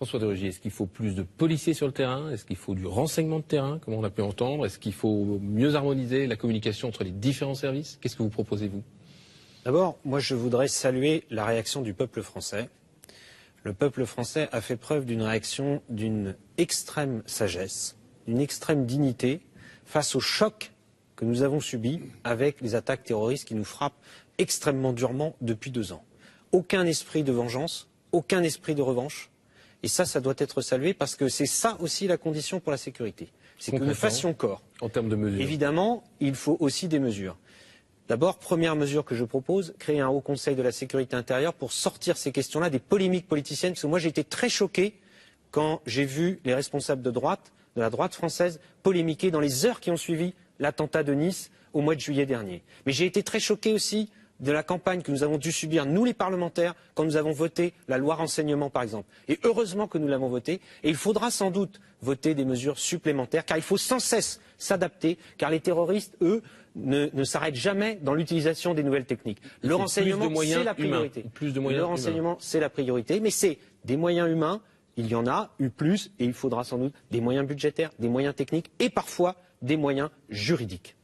François de Rugy, est-ce qu'il faut plus de policiers sur le terrain? Est-ce qu'il faut du renseignement de terrain, comme on a pu entendre? Est-ce qu'il faut mieux harmoniser la communication entre les différents services? Qu'est-ce que vous proposez, vous? D'abord, moi je voudrais saluer la réaction du peuple français. Le peuple français a fait preuve d'une réaction d'une extrême sagesse, d'une extrême dignité face au choc que nous avons subi avec les attaques terroristes qui nous frappent extrêmement durement depuis 2 ans. Aucun esprit de vengeance, aucun esprit de revanche. Et ça doit être salué parce que c'est ça aussi la condition pour la sécurité. C'est que nous fassions corps. En termes de mesures. Évidemment, il faut aussi des mesures. D'abord, première mesure que je propose, créer un haut conseil de la sécurité intérieure pour sortir ces questions-là des polémiques politiciennes. Parce que moi, j'ai été très choqué quand j'ai vu les responsables de la droite française, polémiquer dans les heures qui ont suivi l'attentat de Nice au mois de juillet dernier. Mais j'ai été très choqué aussi de la campagne que nous avons dû subir, nous les parlementaires, quand nous avons voté la loi renseignement, par exemple. Et heureusement que nous l'avons votée. Et il faudra sans doute voter des mesures supplémentaires, car il faut sans cesse s'adapter, car les terroristes, eux, ne s'arrêtent jamais dans l'utilisation des nouvelles techniques. Le renseignement, c'est la priorité. Le renseignement, c'est la priorité, mais c'est des moyens humains, il y en a eu plus, et il faudra sans doute des moyens budgétaires, des moyens techniques, et parfois des moyens juridiques.